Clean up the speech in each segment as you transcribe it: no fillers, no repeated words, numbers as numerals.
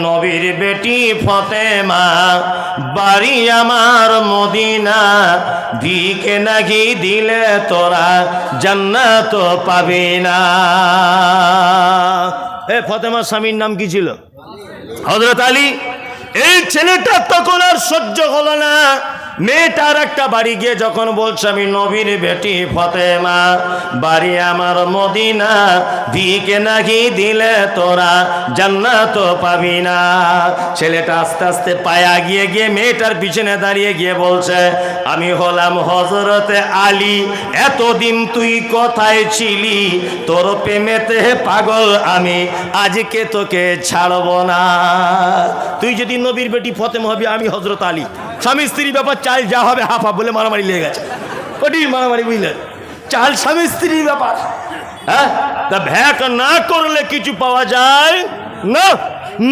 নবীর বেটি ফতেমা বাড়ি আমার মদিনা, ভিকে নাকি দিলে তোরা জান্নাত পাবি না। ফতেমার স্বামীর নাম কি ছিল? হযরত আলী। এই ছেলেটা তখন আর সহ্য হলো না। মেয়েটার একটা বাড়ি গিয়ে যখন বলছে আমি নবীর বেটি ফতেমা, বাড়ি আমার মদিনা, ভিকে নাকি দিলে তোরা জান্নাত পাবি না। ছেলেটা আস্তে আস্তে পায়া গিয়ে গিয়ে মেয়েটার পিছনে দাঁড়িয়ে গিয়ে বলছে আমি হলাম হযরতে আলী, এতদিন তুই কোথায় ছিলি? তোর প্রেমেতে পাগল আমি, আজকে তোকে ছাড়বো না। তুই যদি নবীর বেটি ফতেমা হবি, আমি হযরত আলী। স্বামী স্ত্রী ব্যাপার, চাল যা হবে হাফ হাফ বলে মারামারি লেগে গেছে, কঠিন মারামারি, বুঝলেন? চাল স্বামী স্ত্রীর ব্যাপার, হ্যাঁ, তা ভ্যাক না করলে কিছু পাওয়া যায় না।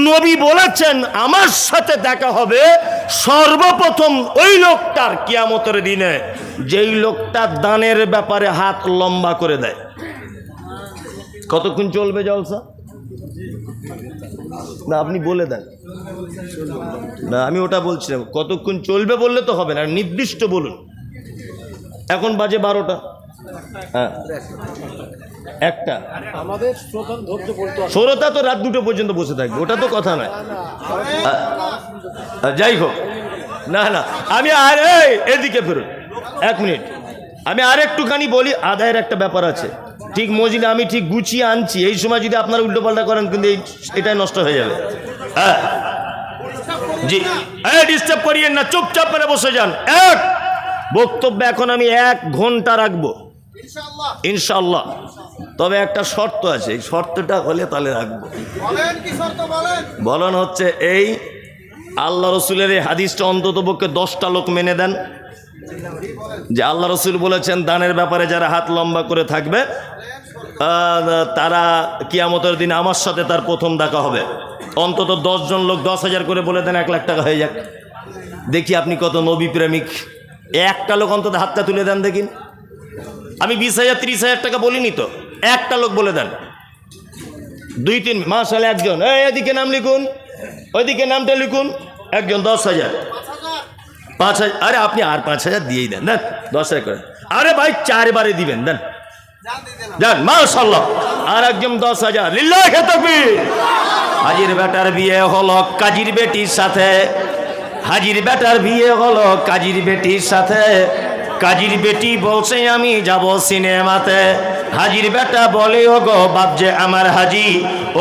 নবী বলেছেন আমার সাথে দেখা হবে সর্বপ্রথম ওই লোকটার কিয়ামতের দিনে যেই লোকটা দানের ব্যাপারে হাত লম্বা করে দেয়। কতক্ষণ চলবে জলসা? না আপনি বলে দেন না, আমি ওটা বলছিলাম কতক্ষণ চলবে বললে তো হবে না, নির্দিষ্ট বলুন। এখন বাজে 12টা, হ্যাঁ একটা। আমাদের শ্রোতা তো রাত 2টো পর্যন্ত বসে থাকবে, ওটা তো কথা নয়। যাই হোক, না না আমি আর এদিকে ফেরুন 1 মিনিট, আমি আর একটুখানি বলি। আদায়ের একটা ব্যাপার আছে, ঠিক মজিদে আমি ঠিক গুছিয়ে আনছি, এই সময় যদি আপনারা উল্টোপাল্টা করেন কিন্তু এটাই নষ্ট হয়ে যাবে। হ্যাঁ জি, ডিস্টার্ব করিয়েন না, চুপচাপ করে বসে যান। বক্তব্য এখন আমি 1 ঘন্টা রাখবো ইনশাআল্লাহ, তবে একটা শর্ত আছে, এই শর্তটা হলে তাহলে রাখবো। বলেন হচ্ছে এই আল্লাহ রসুলের এই হাদিসটা অন্তত পক্ষে 10টা লোক মেনে দেন যে আল্লাহ রসুল বলেছেন দানের ব্যাপারে যারা হাত লম্বা করে থাকবে তারা কিয়ামতের দিনে আমার সাথে তার প্রথম দেখা হবে। অন্তত 10 জন লোক 10,000 করে বলে দেন, 1 লাখ টাকা হয়ে যাক। দেখি আপনি কত নবী প্রেমিক। একটা লোক অন্তত হাতটা তুলে দেন দেখিন। আমি 20,000 30,000 টাকা বলিনি তো, একটা লোক বলে দেন। 2-3 মাশাআল্লাহ, একজন। এদিকে নাম লিখুন, ওইদিকে নামটা লিখুন। একজন 10,000, 5,000। আরে আপনি আর 5,000 দিয়েই দেন, দেন 10,000 করে। আরে ভাই 4 বারে দিবেন, দেন দেন মাশাআল্লাহ। আর একজন 10,000, লিল্লাহি তাকবীর। হাজির বেটার বিয়ে হলো কাজীর বেটির সাথে, হাজির বেটার বিয়ে হলো কাজীর বেটির সাথে। কাজীর বেটি বলছে আমি যাব সিনেমাতে। হাজির বেটা বলে ওগো বাপ যে আমার হাজি,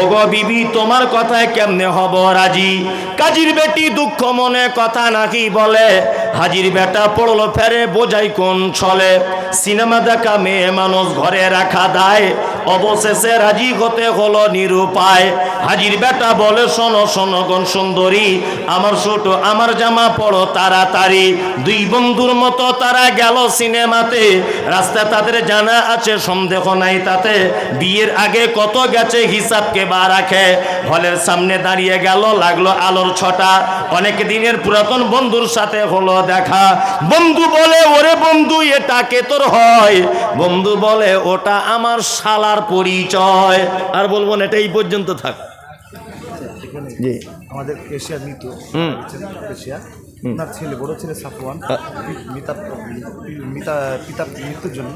ওগো বিবি তোমার কথায় কেমনে হব রাজি। কাজীর বেটি দুঃখ মনে কথা নাকি বলে, হাজির বেটা পড়লো ফেরে বোঝাই কোন ছলে। সিনেমা দেখা মেয়ে মানুষ ঘরে রাখা দায়, অবশেষে রাজি হতে হলো নিরুপায়। হাজির বেটা বলে শোনো শোনো গণ সুন্দরী, আমার ছোট আমার জামা পড়ো তাড়াতাড়ি। 2 বন্ধুর মতো তারা গেল সিনেমাতে, রাস্তায় তাদের জানা আছে সন্দেহ নাই তাতে। বিয়ের আগে কত গেছে হিসাব কে বা রাখে। হলের সামনে দাঁড়িয়ে গেল, লাগলো আলোর ছটা। অনেক দিনের পুরাতন বন্ধুর সাথে হলো দেখা। বন্ধু বলে ওরে বন্ধু এটা কে তোর হয়? বন্ধু বলে ওটা আমার শালার পরিচয়। আর বলবো না, এটা এই পর্যন্ত থাক। জি, আমাদের এশিয়া মৃত এশিয়া, তার ছেলে বড় ছেলে সাফওয়ান পিতার মৃত্যুর জন্য।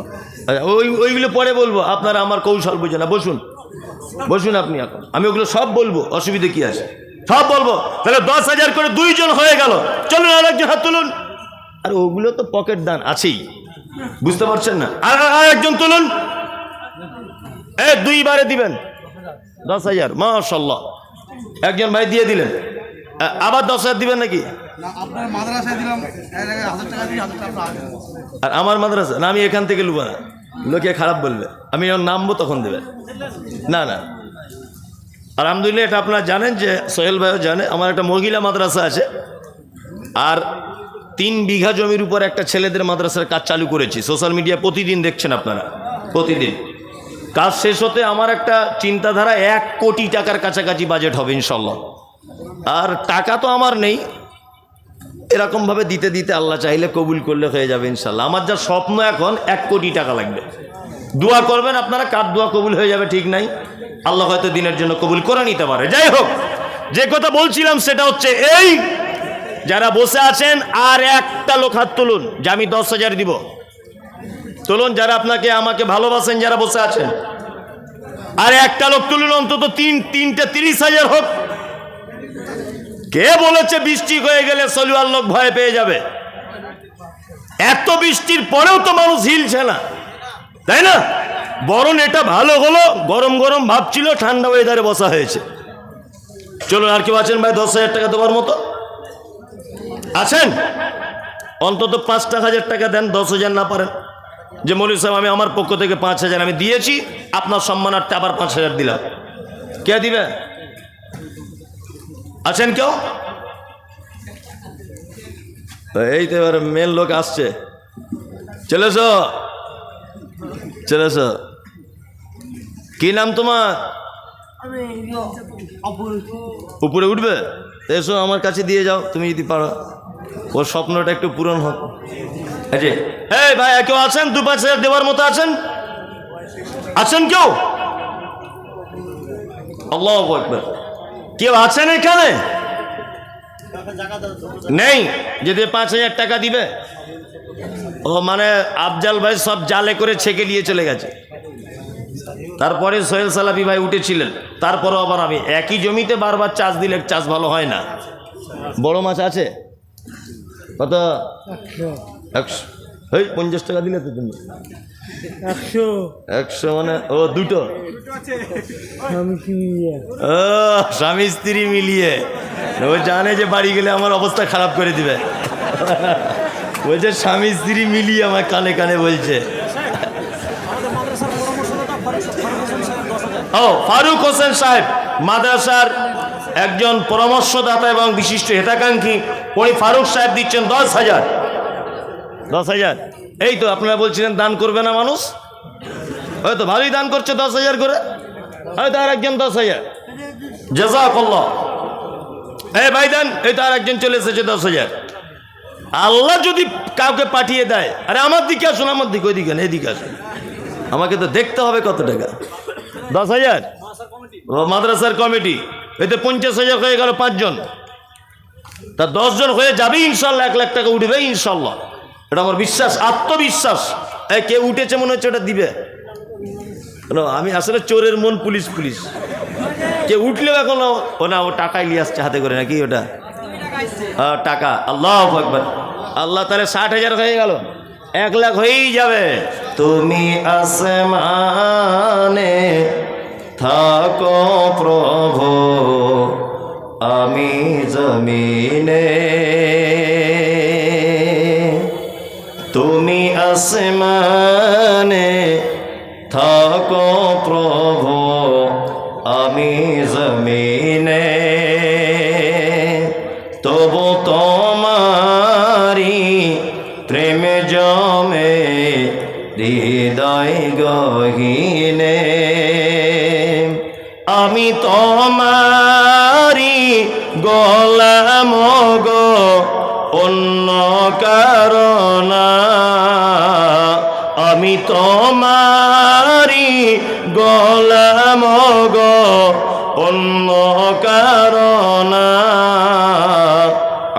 ওইগুলো পরে বলবো, আপনারা আমার কৌশল বুঝে না। বসুন বসুন আপনি, এখন আমি ওগুলো সব বলবো, অসুবিধে কি আছে সব বলবো। তাহলে 10,000 করে 2 জন হয়ে গেল। চলুন আর একজন হাত তুলুন। আর ওগুলো তো পকেট দান আছেই, বুঝতে পারছেন না? আর একজন তুলুন। 2 বারে দিবেন 10,000, মাশাআল্লাহ। একজন ভাই দিয়ে দিলেন, আবার 10,000 দিবেন নাকি? আর আমার মাদ্রাসা না, আমি এখান থেকে লুবো না, লোকে খারাপ বলবে। আমি যখন নামবো তখন দেবেন। না না, আলহামদুলিল্লাহ এটা আপনারা জানেন যে সোহেল ভাইও জানে, আমার একটা মহিলা মাদ্রাসা আছে। আর 3 বিঘা জমির উপর একটা ছেলেদের মাদ্রাসার কাজ চালু করেছি। সোশ্যাল মিডিয়া প্রতিদিন দেখছেন আপনারা, প্রতিদিন। কাজ শেষ হতে আমার একটা চিন্তাধারা 1 কোটি টাকার কাছাকাছি বাজেট হবে ইনশাল্লাহ। আর টাকা তো আমার নেই, এরকমভাবে দিতে দিতে আল্লাহ চাইলে কবুল করলে হয়ে যাবে ইনশাল্লাহ। আমার যা স্বপ্ন এখন 1 কোটি টাকা লাগবে। দোয়া করবেন আপনারা, কার দোয়া কবুল হয়ে যাবে ঠিক নাই, আল্লাহ হয়তো দিনের জন্য কবুল করে নিতে পারে। যাই হোক, যে কথা বলছিলাম সেটা হচ্ছে এই, যারা বসে আছেন আর একটা লোক হাত তুলুন যে আমি 10,000 দিব। তুলুন, যারা আপনাকে আমাকে ভালোবাসেন, যারা বসে আছেন, আর একটা লোক তুলুন, অন্তত তিনটে 30,000 হোক। কে বলেছে বৃষ্টি হয়ে গেলে সলিওয়ার লোক ভয় পেয়ে যাবে? এত বৃষ্টির পরেও তো মানুষ হিলছে না, তাই না? বরং এটা ভালো হলো, গরম গরম ভাবছিল, ঠান্ডা ওয়েদারে বসা হয়েছে। চলুন, আর কেউ আছেন ভাই 10,000 টাকা দেওয়ার মতো? আছেন? অন্তত 5,000 টাকা দেন, 10,000 না পারেন যে মৌলভী সাহেব আমি আমার পক্ষ থেকে 5,000 আমি দিয়েছি, আপনার সম্মানার্থে আবার 5,000 দিলাম। কে দিবে? আছেন কেউ? এই তো এবার মেন লোক আসছে। চলেছ, কি নাম তোমার? উপরে উঠবে? এসো আমার কাছে দিয়ে যাও তুমি যদি পারো, ওর স্বপ্নটা একটু পূরণ হোক। এই ভাই, কেউ আছেন 2-5,000 দেওয়ার মতো? আছেন কেউ? আল্লাহু আকবার। কেউ আছেন এখানে? নেই? যদি 5,000 টাকা দিবে। ও মানে আফজাল ভাই সব জালে করে ছেঁকে নিয়ে চলে গেছে। তারপরে সোহেল সালাফি ভাই উঠেছিলেন, তারপরে আবার আমি একই জমিতে বারবার চাষ দিলে চাষ ভালো হয় না। বড় মাছ আছে কত? 100। এই 50 টাকা দিলে তো তুমি 100 মানে ও দুটো স্বামী স্ত্রী মিলিয়ে। ও জানে যে বাড়ি গেলে আমার অবস্থা খারাপ করে দিবে, বলছে স্বামী স্ত্রী মিলিয়ে আমার কানে কানে বলছে। ও ফারুক হোসেন সাহেব মাদ্রাসার একজন পরামর্শদাতা এবং বিশিষ্ট হিতাকাঙ্ক্ষী, উনি ফারুক সাহেব দিচ্ছেন 10,000। 10,000। এই তো আপনারা বলছিলেন দান করবে না মানুষ, হয়তো ভালোই দান করছে 10,000 করে, হয়তো আর একজন 10,000। জাযাকাল্লাহ। এই ভাই দেন, এই তো আর একজন চলে এসেছে 10,000। আল্লাহ যদি কাউকে পাঠিয়ে দেয়, আরে আমার দিকে আসুন, আমার দিকে, ওইদিকে না, এদিকে আসুন, আমাকে তো দেখতে হবে কত টাকা। 10,000 মাদ্রাসার কমিটি, এতে 50,000 হয়ে গেল 5 জন, তা 10 জন হয়ে যাবে ইনশাল্লাহ, 1 লাখ টাকা উঠবে ইনশাল্লাহ। এটা আমার বিশ্বাস, আত্মবিশ্বাস। এই কে উঠেছে মনে হচ্ছে ওটা দিবে। আমি আসলে চোরের মন পুলিশ, কে উঠলেও এখন ও না, ও টাকাই নিয়ে আসছে হাতে করে নাকি ওটা টাকা। আল্লাহু আকবার। আল্লাহ তাহলে 60,000 হয়ে গেল, 1 লাখ হয়েই যাবে। তুমি আসমানে থাকো প্রভু, আমি জমিনে। তুমি আসমানে থাকো প্রভু, আমি জমিনে। তবু তোমারি প্রেম জমে হৃদয় গহীনে। আমি তোমারি গোলাম গো, অন্য কারণ। আমি তোমারি গোলাম গো, অন্য কারণ।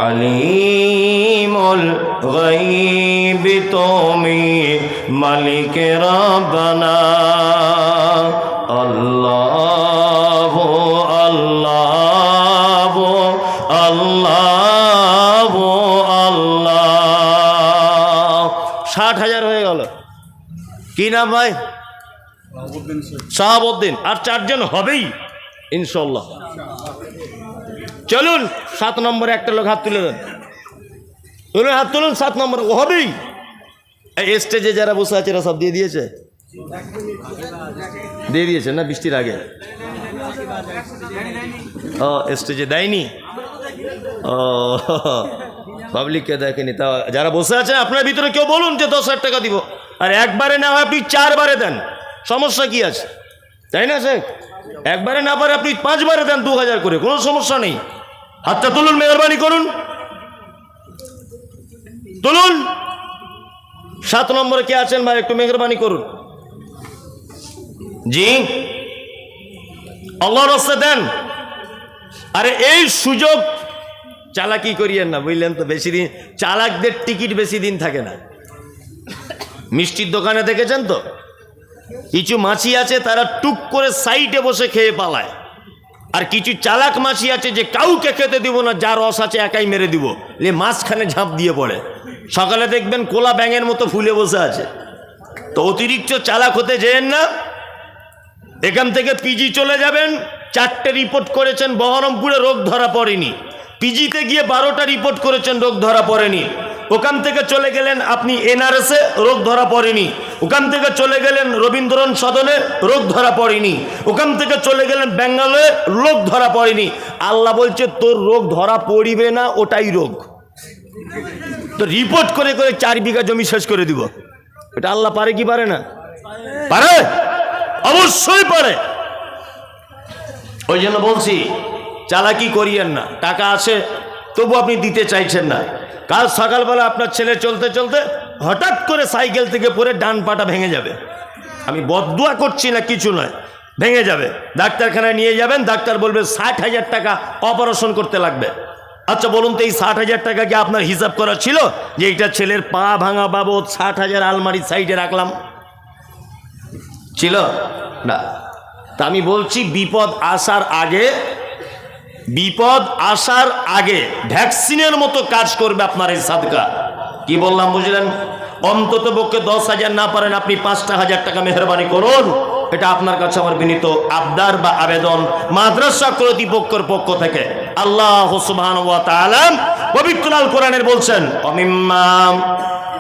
আলিমুল গায়ব তুমি, মালিক রব্বানা। আল্লাহ আল্লাহ আল্লাহ আল্লাহ। 60,000 হয়ে গেল। কি নাম ভাই? শাহাবুদ্দিন। আর 4 জন হবেই ইনশাল্লাহ। চলুন 7 নম্বরে একটা লোক হাত তুলে দেন, হাত তুলুন। 7 নম্বর হবেই। এই স্টেজে যারা বসে আছে এরা সব দিয়ে দিয়েছে না বৃষ্টির আগে? ও স্টেজে দেয়নি, ও পাবলিককে দেখেনি। তা যারা বসে আছে আপনার ভিতরে কেউ বলুন যে 10,000 টাকা দিব। আর একবারে না হয় আপনি 4 বারে দেন, সমস্যা কি আছে, তাই না শেখ? একবারে না পারে আপনি 5 বারে দেন 2,000 করে, কোনো সমস্যা নেই। হাতটা তুলুন, মেহরবানি করুন, তুলুন। 7 নম্বরে কে আছেন ভাই, একটু মেহরবানি করুন। জি, আল্লাহর রাস্তায় দেন। আরে এই সুযোগ চালাকি করিয়েন না, বুঝলেন তো? বেশি দিন চালাকদের টিকিট বেশি দিন থাকে না। মিষ্টির দোকানে দেখেছেন তো, কিছু মাছি আছে তারা টুক করে সাইডে বসে খেয়ে পালায়, আর কিছু চালাক মাছি আছে যে কাউকে খেতে দিব না, যার রস আছে একাই মেরে দিব, মাঝখানে ঝাঁপ দিয়ে পড়ে। সকালে দেখবেন কোলা ব্যাঙের মতো ফুলে বসে আছে। তো অতিরিক্ত চালাক হতে যেন না। এখান থেকে পিজি চলে যাবেন, 4টে রিপোর্ট করেছেন বহরমপুরে, রোগ ধরা পড়েনি। পিজিতে গিয়ে 12টা রিপোর্ট করেছেন, রোগ ধরা পড়েনি। ওখান থেকে চলে গেলেন আপনি এনআরএসে, রোগ ধরা পড়েনি। ওখান থেকে চলে গেলেন রবীন্দ্রন সদনে, রোগ ধরা পড়েনি। ওখান থেকে চলে গেলেন ব্যাঙ্গালোরে, রোগ ধরা পড়েনি। আল্লাহ বলছে তোর রোগ ধরা পড়িবে না, ওটাই রোগ। তো রিপোর্ট করে করে 4 বিঘা জমি শেষ করে দিব। এটা আল্লাহ পারে কি পারে না? পারে, অবশ্যই পারে। ওই জন্য বলছি চালাকি করিয়েন না। টাকা আছে তবু আপনি দিতে চাইছেন না। কাল সকালবেলা আপনার ছেলে চলতে চলতে হঠাৎ করে সাইকেল থেকে পড়ে ডান পাটা ভেঙে যাবে। আমি বদদুয়া করছি না, কিছু নয়, ভেঙে যাবে। ডাক্তারখানায় নিয়ে যাবেন, ডাক্তার বলবে 60,000 টাকা অপারেশন করতে লাগবে। আচ্ছা বলুন তো, এই 60,000 টাকা কি আপনার হিসাব করা ছিল যে এইটা ছেলের পা ভাঙা বাবদ 60,000 আলমারির সাইডে রাখলাম? ছিল না। তা আমি বলছি বিপদ আসার আগে ভ্যাকসিনের মতো কাজ করবে আপনার এই সাদকা। কি বললাম বুঝলেন? অন্তত পক্ষে 10,000 না পারেন আপনি 5,000 টাকা মেহরবানি করুন। এটা আপনার কাছে আমার বিনীত আবদার বা আবেদন মাদ্রাসা কর্তৃপক্ষের পক্ষ থেকে। আল্লাহ সুবহানাহু ওয়া তাআলা পবিত্র আল কোরআনের বলছেন, অমিম্মাম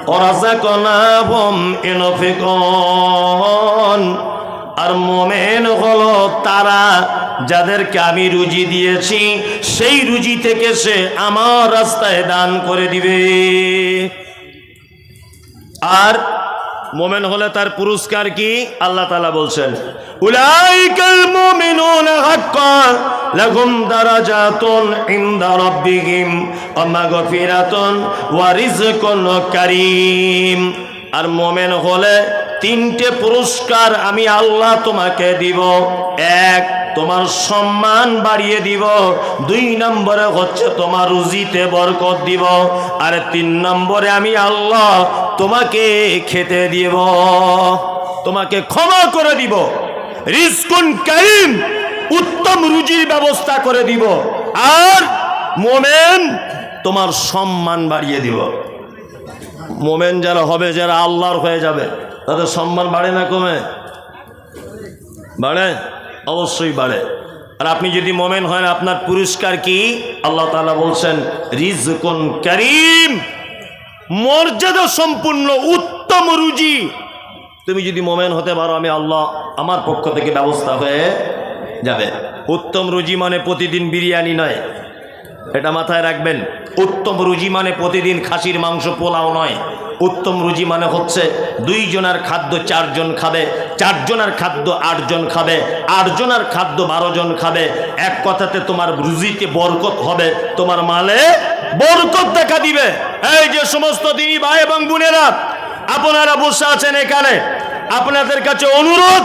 ওয়ারাযাকনাহুম ইউনফিকুন। আর মুমিন হলো তারা যাদেরকে আমি রুজি দিয়েছি, সেই রুজি থেকে সে আমার রাস্তায় দান করে দিবে। আর মুমিন হলে তার পুরস্কার কি? আল্লাহ তাআলা বলছেন, উলাইকাল মুমিনুনা হাক্কান লাহুম দারাজাতুন ইনদা রাব্বিহিম ওয়া মাগফিরাতুন ওয়া রিজকুন কারীম। আর মুমিন হলে 3টে পুরস্কার আমি আল্লাহ তোমাকে দিব। 1, তোমার সম্মান বাড়িয়ে দিব। 2 নম্বরে হচ্ছে তোমার রুজিতে বরকত দিব। আর 3 নম্বরে আমি আল্লাহ তোমাকে খেতে দিব, তোমাকে ক্ষমা করে দিব। রিজকুন কারীম, উত্তম রুজির ব্যবস্থা করে দিব। আর মুমিন তোমার সম্মান বাড়িয়ে দিব। মুমিন যারা হবে, যারা আল্লাহর হয়ে যাবে, তাদের সম্মান বাড়ে না কমে? বাড়ে, অবশ্যই বাড়ে। আর আপনি যদি মুমিন হন, আপনার পুরস্কার কি? আল্লাহ তাআলা বলছেন রিজকুন কারীম, মর্যাদা সম্পূর্ণ উত্তম রুজি। তুমি যদি মুমিন হতে পারো, আমি আল্লাহ আমার পক্ষ থেকে ব্যবস্থা হয়ে যাবে। উত্তম রুজি মানে প্রতিদিন বিরিয়ানি নয়, এটা মাথায় রাখবেন। উত্তম রুজি মানে প্রতিদিন খাসির মাংস পোলাও নয়। উত্তম রুজি মানে হচ্ছে 2 জনের খাদ্য 4 জন খাবে, 4 জনের খাদ্য 8 জন খাবে, 8 জনের খাদ্য 12 জন খাবে। এক কথাতে তোমার রুজিতে বরকত হবে, তোমার মালে বরকত দেখা দিবে। এই যে সমস্ত দিনী ভাই এবং বোনেরা আপনারা বসে আছেন এখানে, আপনাদের কাছে অনুরোধ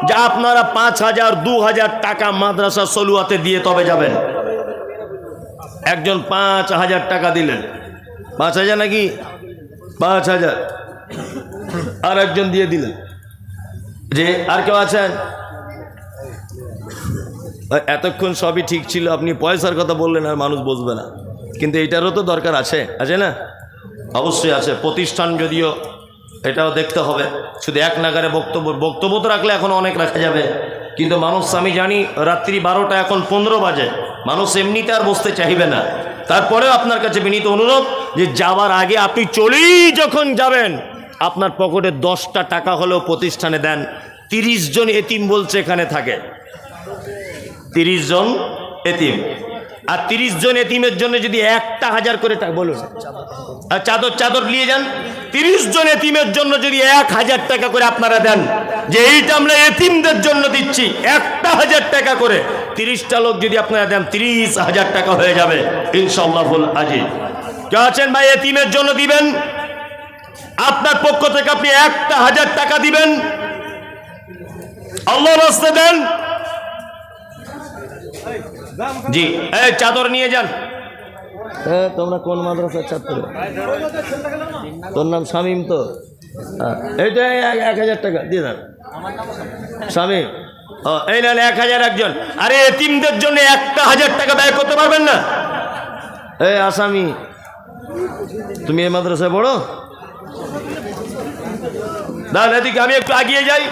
যে আপনারা 5,000 2,000 টাকা মাদ্রাসা সলুয়াতে দিয়ে তবে যাবেন। একজন 5,000 টাকা দিলেন, 5,000 নাকি 5,000, আর একজন দিয়ে দিলেন। যে আর কেউ আছেন? এতক্ষণ সবই ঠিক ছিল, আপনি পয়সার কথা বললেন আর মানুষ বুঝবে না, কিন্তু এটারও তো দরকার আছে, আছে না? অবশ্যই আছে। প্রতিষ্ঠান যদিও এটাও দেখতে হবে। শুধু এক নাগারে বক্তব্য তো রাখলে এখন অনেক রাখা যাবে, কিন্তু মানুষ, আমি জানি রাত্রি 12টা এখন 15 বাজে, মানুষ এমনিতে আর বসতে চাইবে না। তারপরেও আপনার কাছে বিনীত অনুরোধ যে যাওয়ার আগে আপনি চলেই যখন যাবেন, আপনার পকেটে 10টা টাকা হলেও প্রতিষ্ঠানে দেন। 30 জন এতিম বলছে এখানে থাকে, 30 জন এতিম। আর 30 জন এতিমের জন্য যদি 1,000 করে টাকা, বলুন, আর চাদর নিয়ে যান। 30 জন এতিমের জন্য যদি 1,000 টাকা করে আপনারা দেন, যে এইটা আমরা এতিমদের জন্য দিচ্ছি 1,000 টাকা করে, 30টা লোক যদি আপনারা দেন 30,000 টাকা হয়ে যাবে ইনশাআল্লাহ। আজি কেউ আছেন ভাই এতিমের জন্য দিবেন? আপনার পক্ষ থেকে আপনি 1,000 টাকা দিবেন, আল্লাহর রাস্তায় দেন। জি, এই চাদর নিয়ে যান। হ্যাঁ, তোমরা কোন মাদ্রাসার ছাত্র? তোর নাম শামীম তো? এইটা 1000 টাকা দিয়ে দেন শামীম। এই নেন 1000 একজন। আরে এতিমদের জন্য 1000 টাকা ব্যয় করতে পারবেন না? এই আসামি, তুমি এই মাদ্রাসায় পড়ো? দেন এদিকে, আমি একটু এগিয়ে যাই।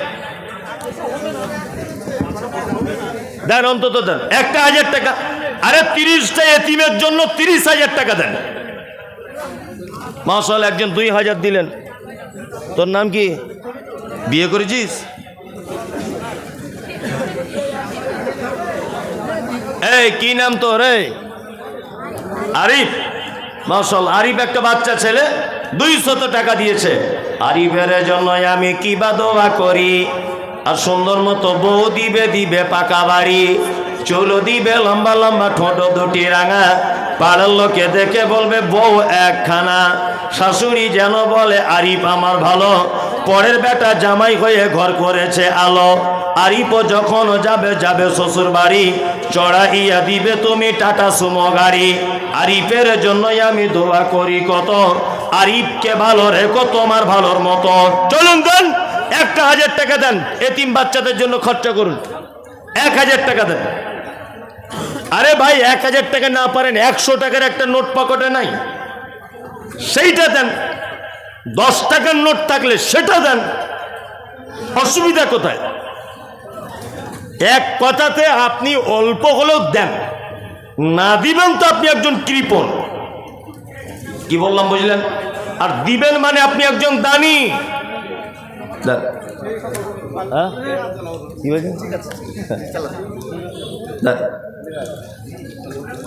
দেন অন্তত দেন 1000 টাকা। আরে 30টা এতিমের জন্য 30,000 টাকা দেন। মাশাআল্লাহ, একজন 2000 দিলেন। তোর নাম কি? বিয়ে করেছিস? এই কি নাম তোর? আরিফ। মাশাআল্লাহ, আরিফ একটা বাচ্চা ছেলে 200 টাকা দিয়েছে। আরিফের জন্য আমি কি বা দোয়া করি। আর সুন্দর মতো বউ দিবে পাকা বাড়ি, চুলো দিবে লম্বা লম্বা, ঠোঁট দুটি রাঙা, পাড়ার লোকে দেখে বলবে বউ একখানা। শাশুড়ি যেন বলে আরিফ আমার ভালো, পরের বেটা জামাই হয়ে ঘর করেছে আলো। আরিফও যখন যাবে শ্বশুর বাড়ি, চড়াইয়া দিবে তুমি টাটা সুমো গাড়ি। আরিফের জন্যই আমি দোয়া করি কত, আরিফকে ভালো রেখো তোমার ভালোর মতো। চলুন দেন 1000 টাকা দেন, এতিম বাচ্চাদের জন্য খরচা করুন। 1000 টাকা দেন। আরে ভাই, 1000 টাকা না পারেন 100 টাকার একটা নোট পকেটে নাই, সেইটা দেন। 10 টাকার নোট থাকলে সেটা দেন, অসুবিধা কোথায়? এক কথাতে আপনি অল্প হলেও দেন, না দিবেন তো আপনি একজন কৃপণ। কি বললাম বুঝলেন? আর দিবেন মানে আপনি একজন দানি। দেন। হ্যাঁ, কি বলছেন?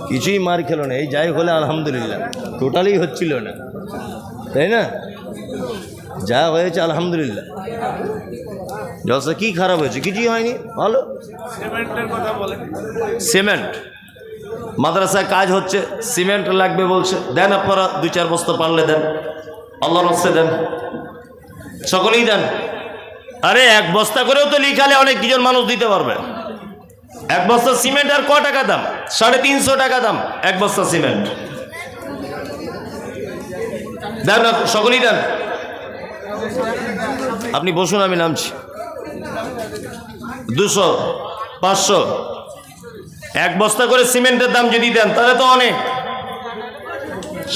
কিছুই মার খেলো না, এই যাই হলে আলহামদুলিল্লাহ, টোটালি হচ্ছিল না, তাই না? যা হয়েছে আলহামদুলিল্লাহ। জলসা কি খারাপ হয়েছে? কিছুই হয়নি, ভালো। সিমেন্ট মাদ্রাসায় কাজ হচ্ছে, সিমেন্ট লাগবে বলছে, দেন আপনারা 2-4 বস্তা পারলে দেন, আল্লাহর রাস্তায় দেন, সকলেই দেন। আরে 1 বস্তা করেও তো লিখালে অনেক কিছু মানুষ দিতে পারবে। 1 বস্তা সিমেন্ট আর ক টাকা দাম? 350 টাকা দাম 1 বস্তা সিমেন্ট। দেন না, সকলেই দেন। আপনি বসুন, আমি নামছি। 200, 500, 1 বস্তা করে সিমেন্টের দাম যদি দেন তাহলে তো অনেক।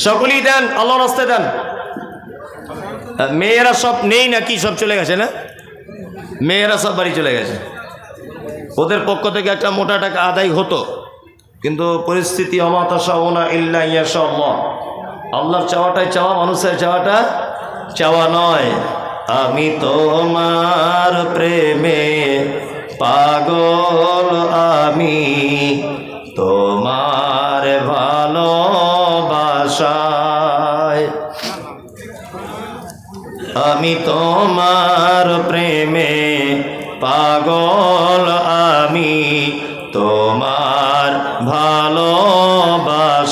সকলেই দেন, আল্লাহর রাস্তায় দেন। মেয়েরা সব নেই নাকি? সব চলে গেছে না? মেয়েরা সব বাড়ি চলে গেছে। ওদের পক্ষ থেকে একটা মোটা টাকা আদায় হতো, কিন্তু পরিস্থিতি অমাতাশাউনা ইল্লা ইয়াশাআল্লাহ। আল্লাহর চাওয়াটাই চাওয়া, মানুষের চাওয়াটা চাওয়া নয়। আমি তোমার প্রেমে পাগল, আমি তোমার ভালোবাসায়, আমি তোমার প্রেমে পাগল, আমি তোমার ভালোবাসায়।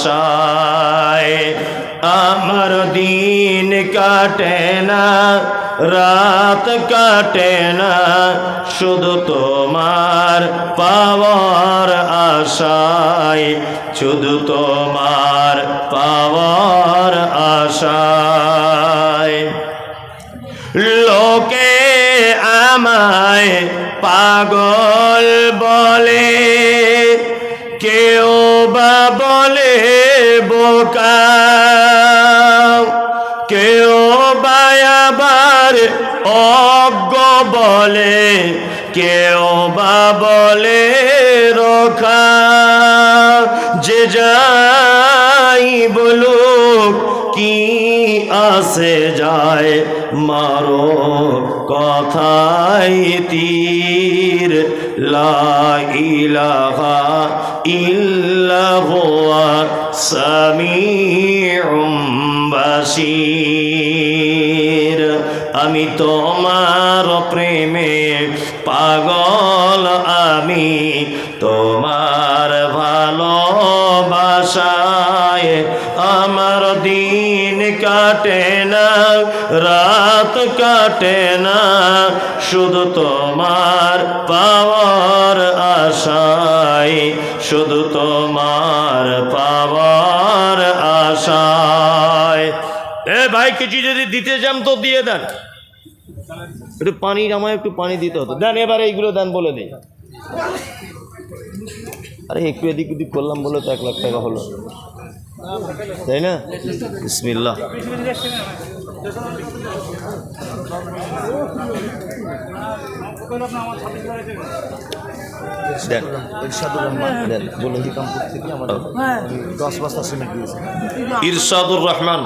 আমার দিন কাটে না, রাত কাটে না, শুধু তোমার পাওয়ার আশায়, শুধু তোমার পাওয়ার আশায়। লোকে আমায় পাগল বলে, কেউ বা বলে বোকা, কেউ বা আবার অজ্ঞ বলে, কেউ বা বলে রোখা। যে যাই বলুক কি আসে যায়, মারো কথাই তীর। লা ইলাহা ইল্লাহু সামিউম বাসীর। আমি তোমার প্রেমে পাগল, আমি তোমার ভালোবাসায়। আমার দিন কাটে না, রাত কাটে না, শুধু তোমার পাওয়ার আশায়, শুধু তোমার পাওয়ার আশায়। এ ভাই কিছু যদি দিতে চান তো দিয়ে দেন। একটু পানি, আমায় একটু পানি দিতে হতো। দেন এবারে এইগুলো দেন, বলে দিই। আরে একটু এদিক ওদিক করলাম বলে তো 1 লাখ টাকা হলো, তাই না? বিসমিল্লাহ। দেন ইরশাদুর রহমান দেন, বলুন। কামপুর থেকে আমার 10 বস্তা সিমেন্ট দিয়েছে। ইরশাদুর রহমান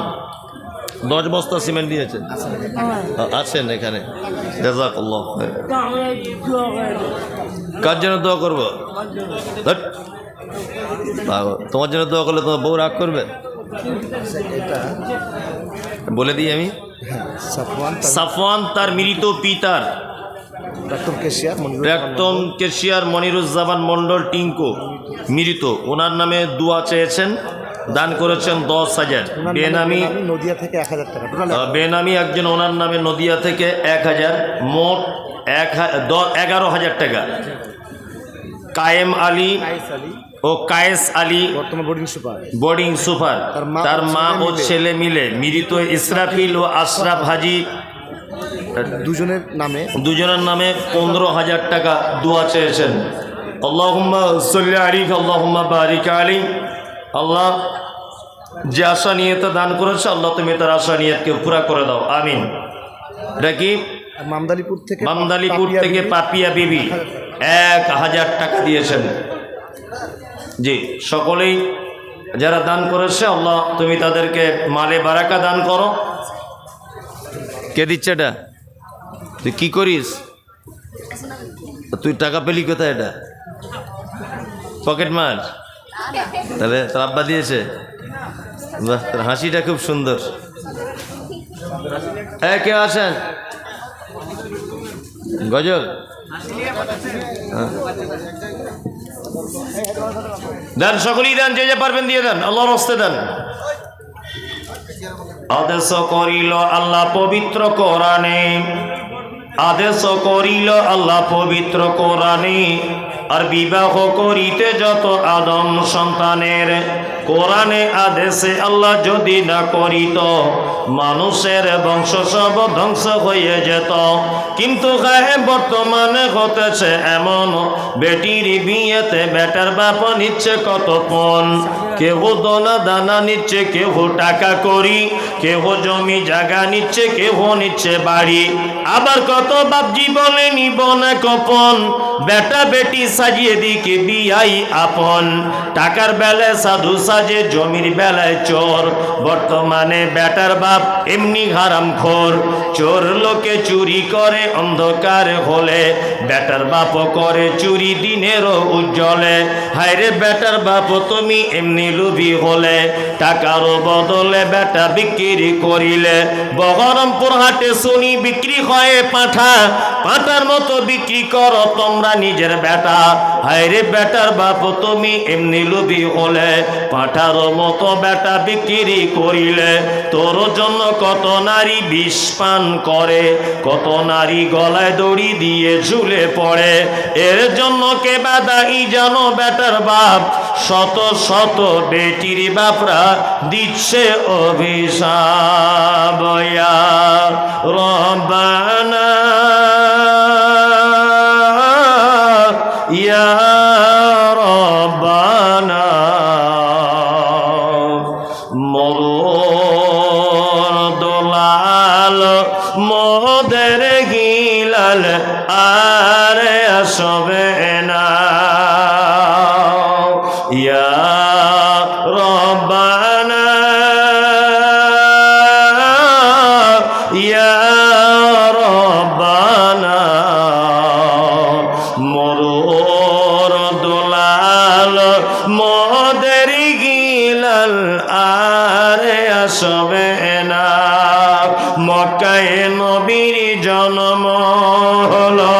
10 বস্তা সিমেন্ট দিয়েছেন। আছেন এখানে, জাযাকাল্লাহ খাইর। কার জন্য দোয়া করবো? ধ্যাৎ, তোমার জন্য দোয়া করলে তোমার বউ রাগ করবে? এটা বলে দিই আমি। সাফওয়ান তার মৃত পিতার প্রাক্তন কেশিয়ার মনিরুজ্জামান মন্ডল টিঙ্কু মৃত, ওনার নামে দোয়া চেয়েছেন, দান করেছেন 10,000। বেনামি নদিয়া থেকে 1000 টাকা টোটাল। বেনামি একজন ওনার নামে নদিয়া থেকে 1000, মোট 11,000 টাকা। কায়েম আলী ও কায়েস আলী বর্তমান বোর্ডিং সুপার, তার মা ও ছেলে মিলে মৃত ইসরাফিল ও আশরাফ হাজি দুজনের নামে 15,000 টাকা দোয়া চেয়েছেন। আল্লাহুম্মা সাল্লি আলাইহি আল্লাহুম্মা বারিক আলাইহি। আল্লাহ যে আশা নিয়তে দান করেছে, আল্লাহ তুমি তার আশা নিয়তকে পুরা করে দাও, আমিন। এটা কি? মামদালিপুর থেকে পাপিয়া বিবি 1,000 টাকা দিয়েছেন। জি, সকলেই যারা দান করেছে, আল্লাহ তুমি তাদেরকে মালে বারাকা দান করো। কে দিচ্ছে এটা? তুই কি করিস? তুই টাকা পেলি কোথায়? এটা পকেট মার? তাহলে তোর আব্বা দিয়েছে? বাহ, তোর হাসিটা খুব সুন্দর। হ্যাঁ, কে আছেন? গজল দেন, সকলেই দেন, যে যে পারবেন দিয়ে দেন, আল্লাহর হস্তে দেন। আদেশ করিল আল্লাহ পবিত্র কোরআনে, আদেশ করিল আল্লাহ পবিত্র কোরআনে, আর বিবাহ করিতে যত আদম সন্তানের, কোরআনে আদেশে আল্লাহ যদি না করিত, মানুষের বংশ সব ধ্বংস হয়ে যেত। কিন্তু বর্তমানে হতেছে এমন, বেটির বিয়েতে বেটার বাপ নিচ্ছে কত পণ। কেহ দোনা দানা নিচ্ছে, কেহ টাকা করি, কেহ জমি জায়গা নিচ্ছে, কেহ নিচ্ছে বাড়ি। আবার কত বাপ জীবনে নিব না কপন, বেটা বেটি সাজিয়ে দিকে বিয়াই আপন। টাকার বেলায় সাধু সাজে, জমির বেলায় চোর। বর্তমানে বেটার বাপ এমনি হারামখোর, চোর লোকে চুরি করে অন্ধকার হলে, বেটার বাপ করে চুরি দিনেরও উজ্জ্বলে। হায়রে বেটার বাপ তুমি এমনি লুভি হলে, টাকারও বদলে বেটা বিক্রি করিলে। বহরমপুর হাটে শুনি বিক্রি হয় পাঁঠা, পাঁঠার মতো বিক্রি করো তোমরা নিজের বেটা। হায়রে বেটার বাপ তুমি এমনি লুভি হলে, পাঁঠার মতো বেটা বিক্রি করিলে। তোর জন্য কত নারী বিষ পান করে, কত নারী গলায় দড়ি দিয়ে ঝুলে পড়ে। এর জন্য কে বাদাই জানো বেটার বাপ, শত শত বেটির বাপরা দিচ্ছে অভিশাপ। ইয়া রব্বানা ইয়া রব্বানা, মরুর দোলাল মোদের গিলাল আর আসবে না। ইয়া রব্বানা ইয়া রব্বানা, মরুর দোলাল মোদের গিলাল আর আসবে না। মক্কায় নবীর জন্ম হলো,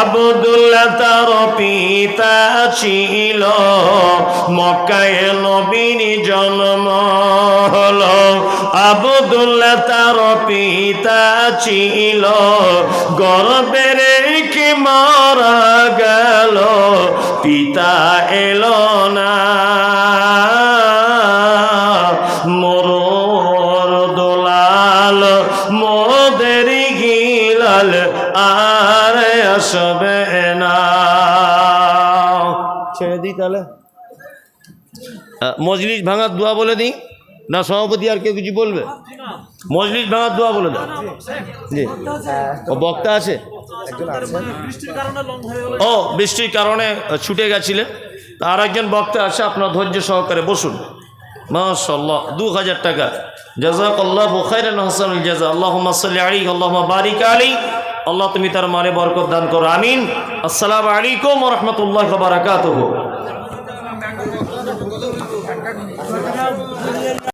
আব্দুল্লাহ তার পিতা ছিল। মক্কায় নবীর জন্ম হলো, আব্দুল্লাহ তার পিতা ছিল, গর্ভে রেখে মারা গেল, পিতা এলো না। মোর দোলাল মোদের গিলাল আর আসবে না। ছেড়ে দিই তাহলে, মজলিস ভাঙার দোয়া বলে দিই না? সভাপতি আর কেউ কিছু বলবে? মজলিস ভাঙার দোয়া বলে দাও। জি, ও বক্তা আছে? ও বৃষ্টির কারণে ছুটে গেছিলেন। আর একজন বক্তা আছে, আপনার ধৈর্য সহকারে বসুন। মাশাআল্লাহ, 2000 টাকা। জাযাকাল্লাহু খাইরান হাসানুল জাযা। আল্লাহুম্মা সাল্লি আলাইহি, আল্লাহুম্মা বারিক আলাইহি। আল্লাহ তুমি তার মানে বরকত দান করো, আমিন। আসসালামু আলাইকুম ওয়া রাহমাতুল্লাহি ওয়া বারাকাতুহু।